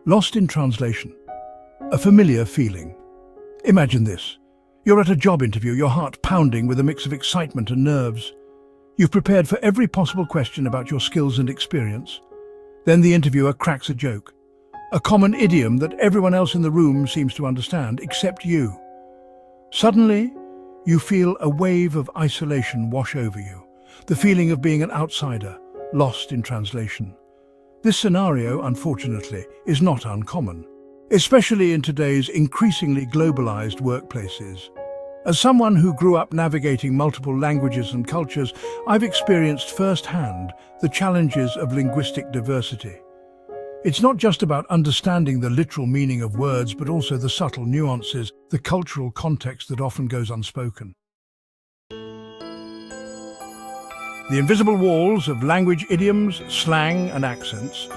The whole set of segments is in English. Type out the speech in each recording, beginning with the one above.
Lost in translation. A familiar feeling. Imagine this. You're at a job interview, your heart pounding with a mix of excitement and nerves. You've prepared for every possible question about your skills and experience. Then the interviewer cracks a joke. A common idiom that everyone else in the room seems to understand, except you. Suddenly, you feel a wave of isolation wash over you. The feeling of being an outsider, lost in translation. This scenario, unfortunately, is not uncommon, especially in today's increasingly globalized workplaces. As someone who grew up navigating multiple languages and cultures, I've experienced firsthand the challenges of linguistic diversity. It's not just about understanding the literal meaning of words, but also the subtle nuances, the cultural context that often goes unspoken. The invisible walls of language idioms, slang and accents.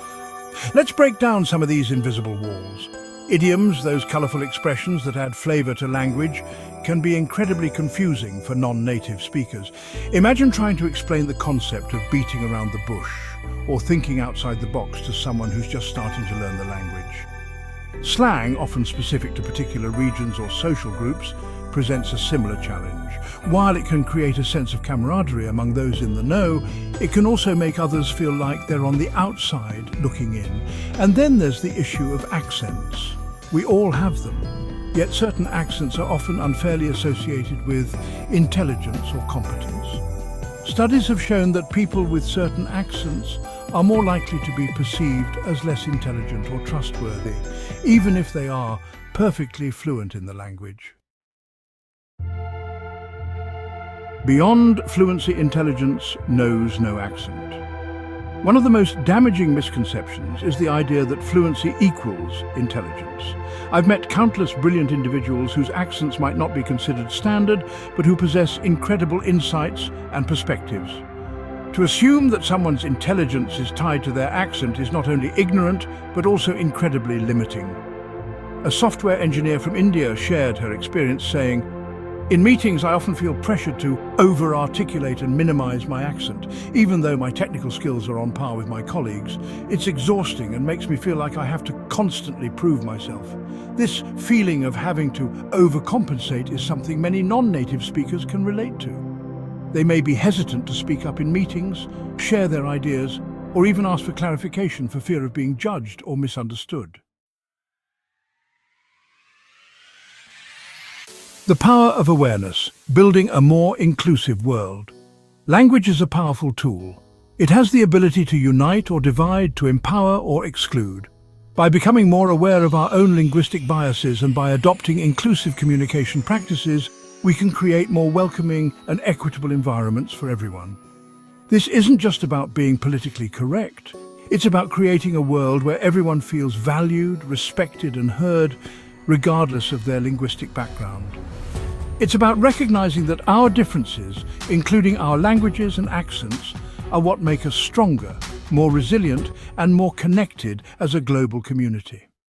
Let's break down some of these invisible walls. Idioms, those colorful expressions that add flavor to language, can be incredibly confusing for non-native speakers. Imagine trying to explain the concept of beating around the bush or thinking outside the box to someone who's just starting to learn the language. Slang, often specific to particular regions or social groups, presents a similar challenge. While it can create a sense of camaraderie among those in the know, it can also make others feel like they're on the outside looking in. And then there's the issue of accents. We all have them, yet certain accents are often unfairly associated with intelligence or competence. Studies have shown that people with certain accents are more likely to be perceived as less intelligent or trustworthy, even if they are perfectly fluent in the language. Beyond fluency, intelligence knows no accent. One of the most damaging misconceptions is the idea that fluency equals intelligence. I've met countless brilliant individuals whose accents might not be considered standard, but who possess incredible insights and perspectives. To assume that someone's intelligence is tied to their accent is not only ignorant, but also incredibly limiting. A software engineer from India shared her experience, saying, "In meetings, I often feel pressured to over-articulate and minimize my accent. Even though my technical skills are on par with my colleagues, it's exhausting and makes me feel like I have to constantly prove myself." This feeling of having to overcompensate is something many non-native speakers can relate to. They may be hesitant to speak up in meetings, share their ideas, or even ask for clarification for fear of being judged or misunderstood. The power of awareness, building a more inclusive world. Language is a powerful tool. It has the ability to unite or divide, to empower or exclude. By becoming more aware of our own linguistic biases and by adopting inclusive communication practices, we can create more welcoming and equitable environments for everyone. This isn't just about being politically correct. It's about creating a world where everyone feels valued, respected and heard, regardless of their linguistic background. It's about recognizing that our differences, including our languages and accents, are what make us stronger, more resilient, and more connected as a global community.